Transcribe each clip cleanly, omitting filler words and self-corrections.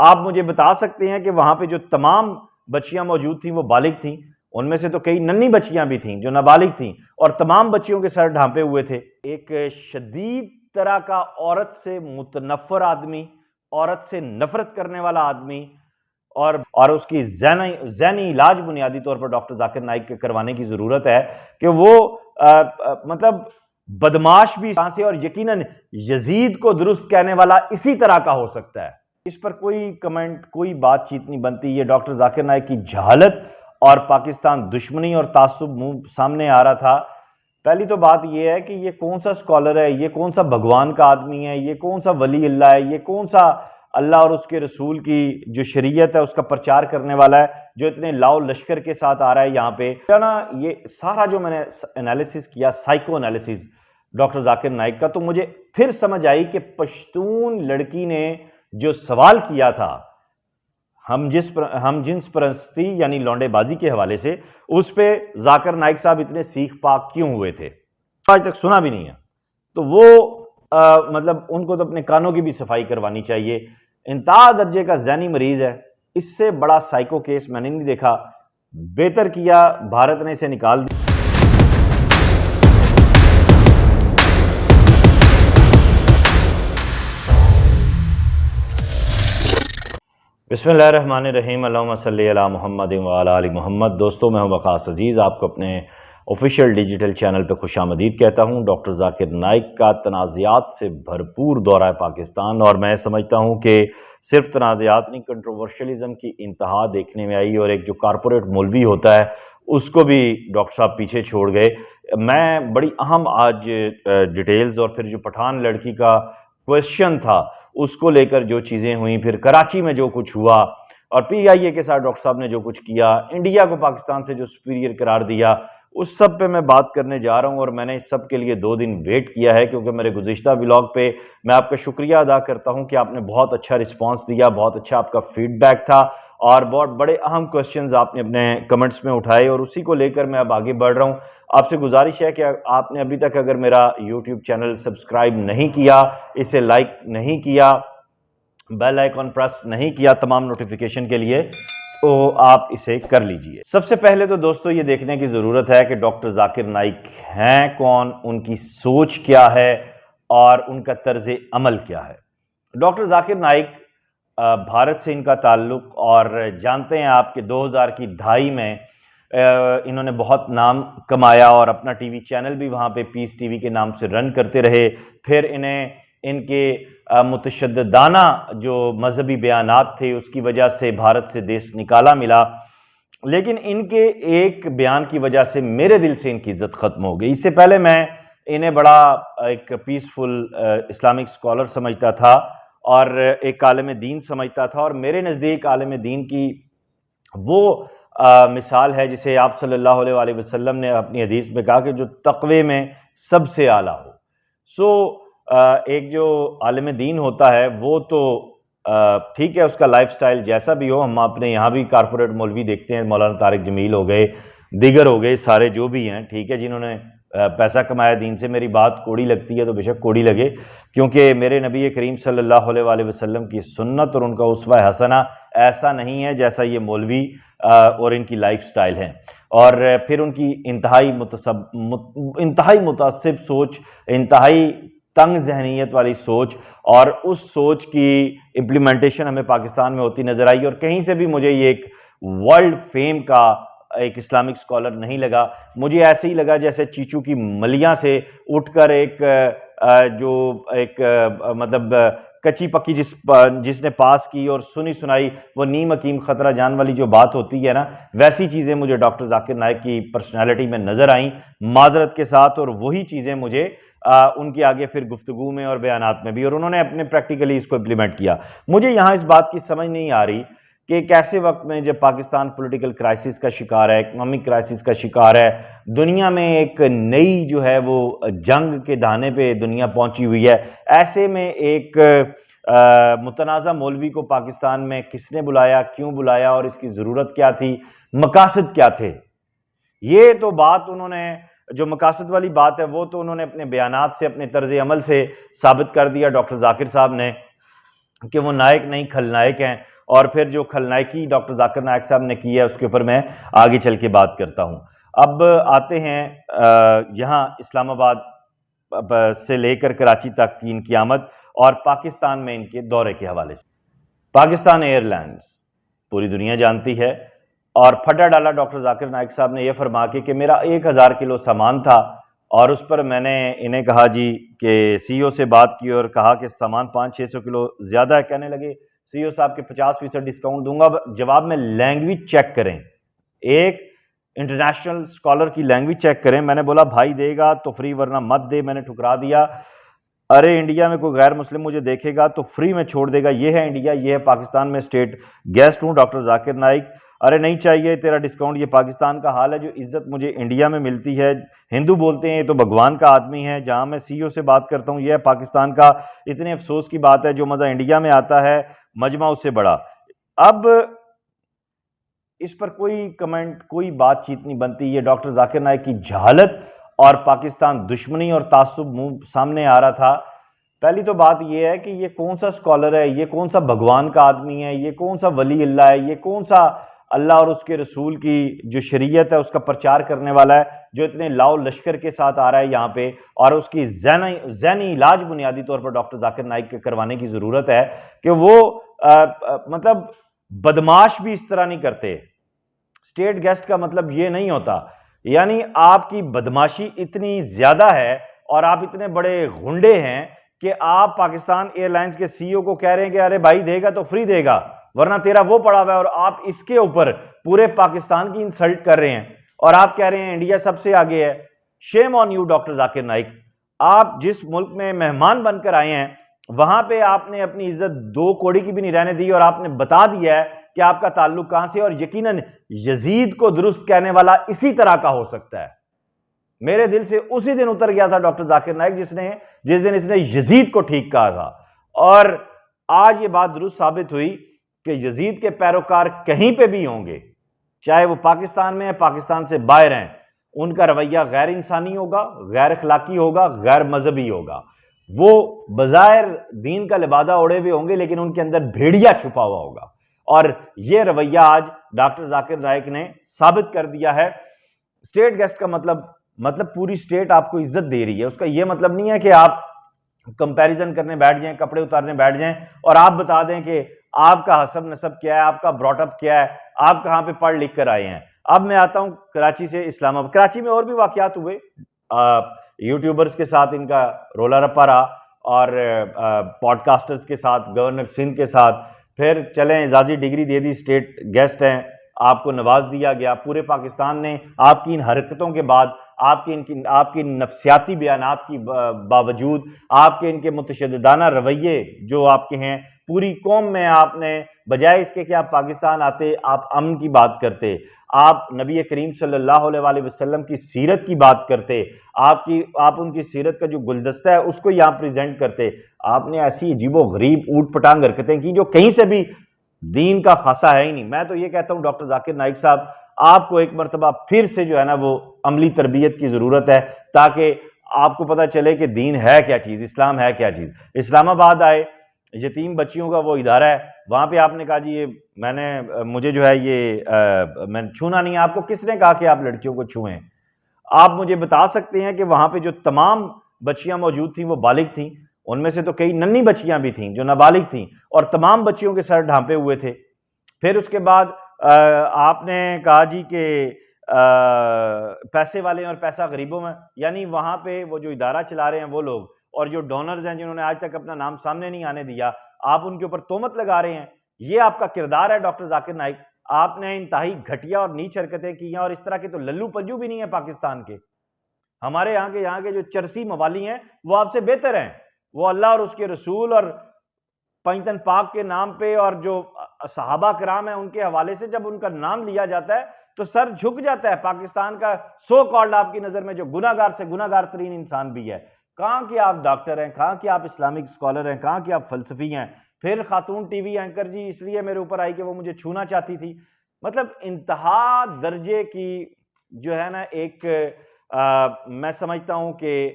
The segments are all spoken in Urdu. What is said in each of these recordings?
آپ مجھے بتا سکتے ہیں کہ وہاں پہ جو تمام بچیاں موجود تھیں وہ بالغ تھیں؟ ان میں سے تو کئی ننھی بچیاں بھی تھیں جو نابالغ تھیں، اور تمام بچیوں کے سر ڈھانپے ہوئے تھے۔ ایک شدید طرح کا عورت سے متنفر آدمی، عورت سے نفرت کرنے والا آدمی، اور اس کی ذہنی علاج بنیادی طور پر ڈاکٹر ذاکر نائک کے کروانے کی ضرورت ہے کہ وہ مطلب بدماش بھی سے، اور یقیناً یزید کو درست کہنے والا اسی طرح کا ہو سکتا ہے۔ اس پر کوئی کمنٹ، کوئی بات چیت نہیں بنتی۔ یہ ڈاکٹر ذاکر نائک کی جہالت اور پاکستان دشمنی اور تعصب منہ سامنے آ رہا تھا۔ پہلی تو بات یہ ہے کہ یہ کون سا اسکالر ہے، یہ کون سا بھگوان کا آدمی ہے، یہ کون سا ولی اللہ ہے، یہ کون سا اللہ اور اس کے رسول کی جو شریعت ہے اس کا پرچار کرنے والا ہے، جو اتنے لاؤ لشکر کے ساتھ آ رہا ہے یہاں پہ نا۔ یہ سارا جو میں نے انالیسس کیا، psycho analysis doctor Zakir Naik کا، تو مجھے پھر سمجھ آئی کہ پشتون لڑکی نے جو سوال کیا تھا ہم جنس پرستی یعنی لونڈے بازی کے حوالے سے، اس پہ ذاکر نائک صاحب اتنے سیخ پاک کیوں ہوئے تھے، آج تک سنا بھی نہیں ہے۔ تو وہ مطلب ان کو تو اپنے کانوں کی بھی صفائی کروانی چاہیے۔ انتہا درجے کا ذہنی مریض ہے، اس سے بڑا سائیکو کیس میں نے نہیں دیکھا۔ بہتر کیا بھارت نے اسے نکال دیا۔ بسم اللہ الرحمن الرحیم، اللہم صلی علی محمد وعلی آل محمد۔ دوستو، میں ہوں وقاص عزیز، آپ کو اپنے آفیشیل ڈیجیٹل چینل پہ خوش آمدید کہتا ہوں۔ ڈاکٹر ذاکر نائک کا تنازعات سے بھرپور دورہ پاکستان، اور میں سمجھتا ہوں کہ صرف تنازعات نہیں، کنٹروورشلزم کی انتہا دیکھنے میں آئی، اور ایک جو کارپوریٹ مولوی ہوتا ہے اس کو بھی ڈاکٹر صاحب پیچھے چھوڑ گئے۔ میں بڑی اہم آج ڈیٹیلز، اور پھر جو پٹھان لڑکی کا کویشچن تھا اس کو لے کر جو چیزیں ہوئیں، پھر کراچی میں جو کچھ ہوا، اور پی آئی اے کے ساتھ ڈاکٹر صاحب نے جو کچھ کیا، انڈیا کو پاکستان سے جو سپیریئر قرار دیا، اس سب پہ میں بات کرنے جا رہا ہوں۔ اور میں نے اس سب کے لیے 2 دن ویٹ کیا ہے، کیونکہ میرے گزشتہ ولاگ پہ میں آپ کا شکریہ ادا کرتا ہوں کہ آپ نے بہت اچھا رسپانس دیا، بہت اچھا آپ کا فیڈ بیک تھا، اور بہت بڑے اہم کوسچنز آپ نے اپنے کمنٹس میں اٹھائے، اور اسی کو لے کر میں اب آگے بڑھ رہا ہوں۔ آپ سے گزارش ہے کہ آپ نے ابھی تک اگر میرا یوٹیوب چینل سبسکرائب نہیں کیا، اسے لائک نہیں کیا، بیل آئیکن پریس نہیں کیا تمام نوٹیفیکیشن کے لیے، تو آپ اسے کر لیجئے۔ سب سے پہلے تو دوستو یہ دیکھنے کی ضرورت ہے کہ ڈاکٹر ذاکر نائک ہیں کون، ان کی سوچ کیا ہے، اور ان کا طرز عمل کیا ہے۔ ڈاکٹر ذاکر نائک بھارت سے ان کا تعلق، اور جانتے ہیں آپ کہ 2000 کی دہائی میں انہوں نے بہت نام کمایا، اور اپنا ٹی وی چینل بھی وہاں پہ پیس ٹی وی کے نام سے رن کرتے رہے۔ پھر انہیں ان کے متشددانہ جو مذہبی بیانات تھے اس کی وجہ سے بھارت سے دیش نکالا ملا، لیکن ان کے ایک بیان کی وجہ سے میرے دل سے ان کی عزت ختم ہو گئی۔ اس سے پہلے میں انہیں بڑا ایک پیسفل اسلامک اسکالر سمجھتا تھا، اور ایک عالم دین سمجھتا تھا، اور میرے نزدیک عالم دین کی وہ مثال ہے جسے آپ صلی اللہ علیہ وآلہ وسلم نے اپنی حدیث میں کہا کہ جو تقوی میں سب سے اعلیٰ ہو۔ ایک جو عالم دین ہوتا ہے وہ تو ٹھیک ہے، اس کا لائف سٹائل جیسا بھی ہو، ہم اپنے یہاں بھی کارپوریٹ مولوی دیکھتے ہیں، مولانا طارق جمیل ہو گئے، دیگر ہو گئے، سارے جو بھی ہیں، ٹھیک ہے، جنہوں نے پیسہ کمایا دین سے۔ میری بات کوڑی لگتی ہے تو بے شک کوڑی لگے، کیونکہ میرے نبی کریم صلی اللہ علیہ وآلہ وسلم کی سنت اور ان کا اسوہ حسنہ ایسا نہیں ہے جیسا یہ مولوی اور ان کی لائف سٹائل ہے۔ اور پھر ان کی انتہائی متعصب سوچ، انتہائی تنگ ذہنیت والی سوچ، اور اس سوچ کی امپلیمنٹیشن ہمیں پاکستان میں ہوتی نظر آئی، اور کہیں سے بھی مجھے یہ ایک ورلڈ فیم کا ایک اسلامک اسکالر نہیں لگا۔ مجھے ایسے ہی لگا جیسے چیچو کی ملیاں سے اٹھ کر ایک مطلب کچی پکی جس نے پاس کی اور سنی سنائی وہ نیم حکیم خطرہ جان والی جو بات ہوتی ہے نا، ویسی چیزیں مجھے ڈاکٹر ذاکر نائک کی پرسنالٹی میں نظر آئیں معذرت کے ساتھ، اور وہی چیزیں مجھے ان کے آگے پھر گفتگو میں اور بیانات میں بھی، اور انہوں نے اپنے پریکٹیکلی اس کو امپلیمنٹ کیا۔ مجھے یہاں اس بات کی سمجھ نہیں آ رہی کہ ایک ایسے وقت میں جب پاکستان پولیٹیکل کرائسس کا شکار ہے، اکنامک کرائسس کا شکار ہے، دنیا میں ایک نئی جو ہے وہ جنگ کے دہانے پہ دنیا پہنچی ہوئی ہے، ایسے میں ایک متنازع مولوی کو پاکستان میں کس نے بلایا، کیوں بلایا، اور اس کی ضرورت کیا تھی، مقاصد کیا تھے؟ یہ تو بات انہوں نے، جو مقاصد والی بات ہے وہ تو انہوں نے اپنے بیانات سے، اپنے طرز عمل سے ثابت کر دیا ڈاکٹر ذاکر صاحب نے۔ کہ وہ نائک نہیں کھلنائک ہیں، اور پھر جو کھلنائکی ڈاکٹر ذاکر نائک صاحب نے کی ہے اس کے اوپر میں آگے چل کے بات کرتا ہوں۔ اب آتے ہیں یہاں اسلام آباد سے لے کر کراچی تک کی ان کی آمد اور پاکستان میں ان کے دورے کے حوالے سے۔ پاکستان ایئر لائنز پوری دنیا جانتی ہے، اور پھٹا ڈالا ڈاکٹر ذاکر نائک صاحب نے یہ فرما کے کہ میرا 1000 کلو سامان تھا، اور اس پر میں نے انہیں کہا جی کہ سی او سے بات کی اور کہا کہ سامان 500-600 کلو زیادہ ہے، کہنے لگے سی او صاحب کے 50% ڈسکاؤنٹ دوں گا۔ جواب میں لینگویج چیک کریں، ایک انٹرنیشنل اسکالر کی لینگویج چیک کریں۔ میں نے بولا بھائی دے گا تو فری، ورنہ مت دے۔ میں نے ٹھکرا دیا، ارے انڈیا میں کوئی غیر مسلم مجھے دیکھے گا تو فری میں چھوڑ دے گا، یہ ہے انڈیا، یہ ہے پاکستان، میں اسٹیٹ گیسٹ ہوں ڈاکٹر ذاکر نائک، ارے نہیں چاہیے تیرا ڈسکاؤنٹ، یہ پاکستان کا حال ہے، جو عزت مجھے انڈیا میں ملتی ہے، ہندو بولتے ہیں یہ تو بھگوان کا آدمی ہے، جہاں میں سی او سے بات کرتا ہوں یہ ہے پاکستان کا، اتنے افسوس کی بات ہے جو مزہ انڈیا میں آتا ہے مجمع اس سے بڑا۔ اب اس پر کوئی کمنٹ، کوئی بات چیت نہیں بنتی، یہ ڈاکٹر ذاکر نائک کی جہالت اور پاکستان دشمنی اور تعصب سامنے آ رہا تھا۔ پہلی تو بات یہ ہے کہ یہ کون سا اسکالر ہے، یہ کون سا بھگوان کا آدمی ہے، یہ کون سا ولی اللہ ہے، یہ کون سا اللہ اور اس کے رسول کی جو شریعت ہے اس کا پرچار کرنے والا ہے، جو اتنے لاؤ لشکر کے ساتھ آ رہا ہے یہاں پہ، اور اس کی ذہنی علاج بنیادی طور پر ڈاکٹر ذاکر نائک کے کروانے کی ضرورت ہے کہ وہ مطلب بدماش بھی اس طرح نہیں کرتے۔ اسٹیٹ گیسٹ کا مطلب یہ نہیں ہوتا، یعنی آپ کی بدماشی اتنی زیادہ ہے اور آپ اتنے بڑے غنڈے ہیں کہ آپ پاکستان ایئر لائنز کے سی او کو کہہ رہے ہیں کہ ارے بھائی دے گا تو فری دے گا، ورنہ تیرا وہ پڑا ہوا ہے، اور آپ اس کے اوپر پورے پاکستان کی انسلٹ کر رہے ہیں، اور آپ کہہ رہے ہیں انڈیا سب سے آگے ہے۔ شیم on you doctor Zakir Naik, آپ جس ملک میں مہمان بن کر آئے ہیں وہاں پہ آپ نے اپنی عزت 2 کوڑی کی بھی نہیں رہنے دی، اور آپ نے بتا دیا ہے کہ آپ کا تعلق کہاں سے، اور یقیناً یزید کو درست کہنے والا اسی طرح کا ہو سکتا ہے۔ میرے دل سے اسی دن اتر گیا تھا ڈاکٹر ذاکر نائک جس دن اس نے یزید کو ٹھیک کہا تھا، اور آج یہ بات درست ثابت ہوئی کہ یزید کے پیروکار کہیں پہ بھی ہوں گے، چاہے وہ پاکستان میں ہیں، پاکستان سے باہر ہیں، ان کا رویہ غیر انسانی ہوگا، غیر اخلاقی ہوگا، غیر مذہبی ہوگا۔ وہ بظاہر دین کا لبادہ اوڑے ہوئے ہوں گے لیکن ان کے اندر بھیڑیا چھپا ہوا ہوگا، اور یہ رویہ آج ڈاکٹر ذاکر نائک نے ثابت کر دیا ہے۔ اسٹیٹ گیسٹ کا مطلب پوری اسٹیٹ آپ کو عزت دے رہی ہے، اس کا یہ مطلب نہیں ہے کہ آپ کمپیریزن کرنے بیٹھ جائیں، کپڑے اتارنے بیٹھ جائیں اور آپ بتا دیں کہ آپ کا حسب نسب کیا ہے، آپ کا براٹ اپ کیا ہے، آپ کہاں پہ پڑھ لکھ کر آئے ہیں۔ اب میں آتا ہوں کراچی سے اسلام آباد۔ کراچی میں اور بھی واقعات ہوئے، یوٹیوبرز کے ساتھ ان کا رولا رپا رہا، اور پوڈ کاسٹرز کے ساتھ، گورنر سندھ کے ساتھ، پھر چلیں اعزازی ڈگری دے دی، اسٹیٹ گیسٹ ہیں، آپ کو نواز دیا گیا۔ پورے پاکستان نے آپ کی ان حرکتوں کے بعد، آپ کی نفسیاتی بیانات کی باوجود، آپ کے ان کے متشددانہ رویے جو آپ کے ہیں، پوری قوم میں آپ نے بجائے اس کے کہ آپ پاکستان آتے، آپ امن کی بات کرتے، آپ نبی کریم صلی اللہ علیہ وآلہ وسلم کی سیرت کی بات کرتے، آپ ان کی سیرت کا جو گلدستہ ہے اس کو یہاں پریزنٹ کرتے، آپ نے ایسی عجیب و غریب اوٹ پٹانگ حرکتیں کی جو کہیں سے بھی دین کا خاصا ہے ہی نہیں۔ میں تو یہ کہتا ہوں ڈاکٹر ذاکر نائک صاحب، آپ کو ایک مرتبہ پھر سے جو ہے نا وہ عملی تربیت کی ضرورت ہے، تاکہ آپ کو پتہ چلے کہ دین ہے کیا چیز، اسلام ہے کیا چیز۔ اسلام آباد آئے، یتیم بچیوں کا وہ ادارہ ہے، وہاں پہ آپ نے کہا جی یہ مجھے جو ہے یہ میں چھونا نہیں ہے۔ آپ کو کس نے کہا کہ آپ لڑکیوں کو چھوئیں؟ آپ مجھے بتا سکتے ہیں کہ وہاں پہ جو تمام بچیاں موجود تھیں وہ بالغ تھیں؟ ان میں سے تو کئی ننھی بچیاں بھی تھیں جو نابالغ تھیں، اور تمام بچیوں کے سر ڈھانپے ہوئے تھے۔ پھر اس کے بعد آپ نے کہا جی کہ پیسے والے اور پیسہ غریبوں میں، یعنی وہاں پہ وہ جو ادارہ چلا رہے ہیں وہ لوگ، اور جو ڈونرز ہیں جنہوں نے آج تک اپنا نام سامنے نہیں آنے دیا، آپ ان کے اوپر تہمت لگا رہے ہیں۔ یہ آپ کا کردار ہے ڈاکٹر ذاکر نائک۔ آپ نے انتہائی گھٹیا اور نیچ حرکتیں کی ہیں، اور اس طرح کے تو للو پنجو بھی نہیں ہیں پاکستان کے۔ ہمارے یہاں کے جو چرسی موالی ہیں وہ آپ سے بہتر ہیں، وہ اللہ اور اس کے رسول اور پنجتن پاک کے نام پہ، اور جو صحابہ کرام ہیں ان کے حوالے سے جب ان کا نام لیا جاتا ہے تو سر جھک جاتا ہے۔ پاکستان کا سو کالڈ آپ کی نظر میں جو گناہ گار سے گناہ گار ترین انسان بھی ہے، کہاں کہ آپ ڈاکٹر ہیں، کہاں کہ آپ اسلامک اسکالر ہیں، کہاں کہ آپ فلسفی ہیں۔ پھر خاتون ٹی وی اینکر جی اس لیے میرے اوپر آئی کہ وہ مجھے چھونا چاہتی تھی۔ مطلب انتہا درجے کی جو ہے نا ایک میں سمجھتا ہوں کہ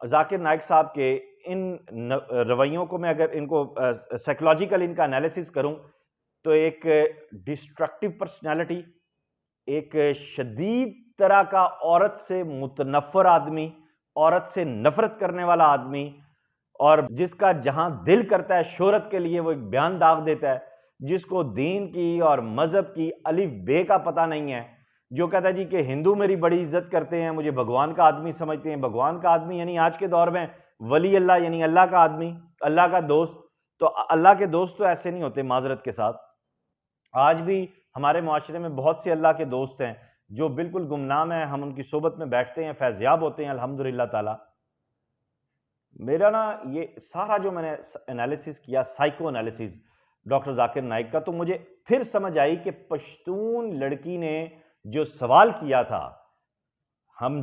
ذاکر نائک صاحب کے ان رویوں کو میں اگر ان کو سائیکولوجیکل ان کا انالیسس کروں تو ایک ڈسٹرکٹیو پرسنالٹی، ایک شدید طرح کا عورت سے متنفر آدمی، عورت سے نفرت کرنے والا آدمی، اور جس کا جہاں دل کرتا ہے شہرت کے لیے وہ ایک بیان داغ دیتا ہے، جس کو دین کی اور مذہب کی الف بے کا پتہ نہیں ہے، جو کہتا ہے جی کہ ہندو میری بڑی عزت کرتے ہیں، مجھے بھگوان کا آدمی سمجھتے ہیں۔ بھگوان کا آدمی یعنی آج کے دور میں ولی اللہ، یعنی اللہ کا آدمی، اللہ کا دوست۔ تو اللہ کے دوست تو ایسے نہیں ہوتے، معذرت کے ساتھ۔ آج بھی ہمارے معاشرے میں بہت سے اللہ کے دوست ہیں جو بالکل گمنام ہیں، ہم ان کی صحبت میں بیٹھتے ہیں، فیض یاب ہوتے ہیں الحمدللہ تعالی۔ میرا یہ سارا جو میں نے انالیسس کیا، psycho analysis doctor Zakir Naik کا، تو مجھے پھر سمجھ آئی کہ پشتون لڑکی نے جو سوال کیا تھا ہم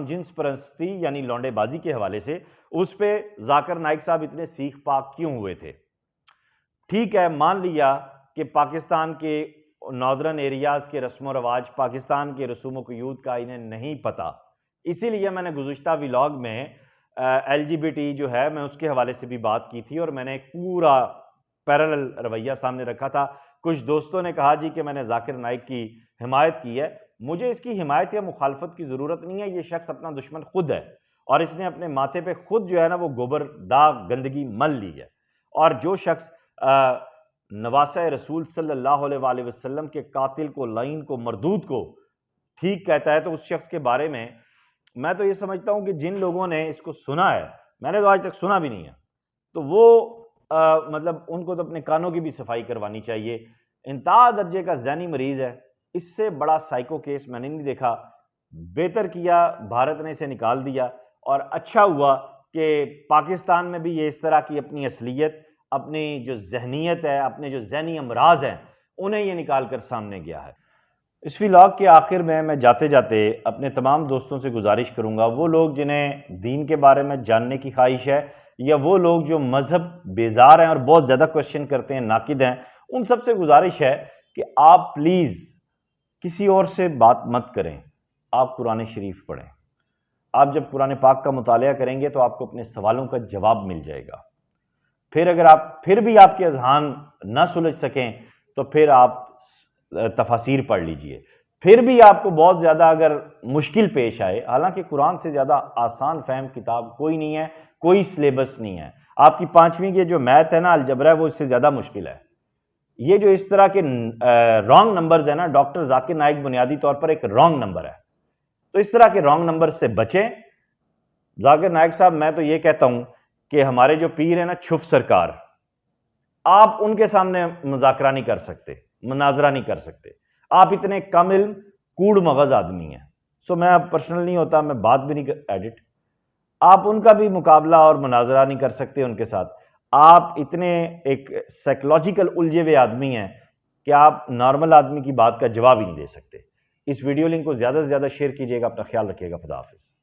جنس پرستی یعنی لونڈے بازی کے حوالے سے، اس پہ ذاکر نائک صاحب اتنے سیخ پاک کیوں ہوئے تھے؟ ٹھیک ہے، مان لیا کہ پاکستان کے ناردرن ایریاز کے رسم و رواج، پاکستان کے رسوم و قیود کا انہیں نہیں پتہ، اسی لیے میں نے گزشتہ ولاگ میں LGBT جو ہے میں اس کے حوالے سے بھی بات کی تھی، اور میں نے ایک پورا پیرالل رویہ سامنے رکھا تھا۔ کچھ دوستوں نے کہا جی کہ میں نے ذاکر نائک کی حمایت کی ہے، مجھے اس کی حمایت یا مخالفت کی ضرورت نہیں ہے، یہ شخص اپنا دشمن خود ہے، اور اس نے اپنے ماتھے پہ خود جو ہے نا وہ گوبر داغ گندگی مل لی ہے۔ اور جو شخص نواسہ رسول صلی اللہ علیہ وآلہ وسلم کے قاتل کو، لعین کو، مردود کو ٹھیک کہتا ہے، تو اس شخص کے بارے میں میں تو یہ سمجھتا ہوں کہ جن لوگوں نے اس کو سنا ہے، میں نے تو آج تک سنا بھی نہیں ہے، تو وہ مطلب ان کو تو اپنے کانوں کی بھی صفائی کروانی چاہیے۔ انتہا درجے کا ذہنی مریض ہے، اس سے بڑا سائیکو کیس میں نے نہیں دیکھا۔ بہتر کیا بھارت نے اسے نکال دیا، اور اچھا ہوا کہ پاکستان میں بھی یہ اس طرح کی اپنی اصلیت، اپنی جو ذہنیت ہے، اپنے جو ذہنی امراض ہیں، انہیں یہ نکال کر سامنے گیا ہے۔ اس ولاگ کے آخر میں جاتے جاتے اپنے تمام دوستوں سے گزارش کروں گا، وہ لوگ جنہیں دین کے بارے میں جاننے کی خواہش ہے، یا وہ لوگ جو مذہب بیزار ہیں اور بہت زیادہ کوشچن کرتے ہیں، ناقد ہیں، ان سب سے گزارش ہے کہ آپ پلیز کسی اور سے بات مت کریں، آپ قرآن شریف پڑھیں۔ آپ جب قرآن پاک کا مطالعہ کریں گے تو آپ کو اپنے سوالوں کا جواب مل جائے گا۔ پھر اگر پھر بھی آپ کے اذہان نہ سلجھ سکیں تو پھر آپ تفاسیر پڑھ لیجئے۔ پھر بھی آپ کو بہت زیادہ اگر مشکل پیش آئے، حالانکہ قرآن سے زیادہ آسان فہم کتاب کوئی نہیں ہے، کوئی سلیبس نہیں ہے۔ آپ کی 5ویں کے جو میتھ ہے نا، الجبر ہے، وہ اس سے زیادہ مشکل ہے۔ یہ جو اس طرح کے رانگ نمبرز ہیں نا، ڈاکٹر ذاکر نائک بنیادی طور پر ایک رانگ نمبر ہے، تو اس طرح کے رانگ نمبر سے بچیں۔ ذاکر نائک صاحب، میں تو یہ کہتا ہوں کہ ہمارے جو پیر ہیں نا، چھف سرکار، آپ ان کے سامنے مذاکرہ نہیں کر سکتے، مناظرہ نہیں کر سکتے، آپ اتنے کم علم کوڑ مغز آدمی ہیں۔ میں اب پرسنل نہیں ہوتا، میں بات بھی نہیں ایڈٹ، آپ ان کا بھی مقابلہ اور مناظرہ نہیں کر سکتے ان کے ساتھ۔ آپ اتنے ایک سائیکولوجیکل الجھے ہوئے آدمی ہیں کہ آپ نارمل آدمی کی بات کا جواب ہی نہیں دے سکتے۔ اس ویڈیو لنک کو زیادہ سے زیادہ شیئر کیجیے گا، اپنا خیال رکھیے گا، خدا حافظ۔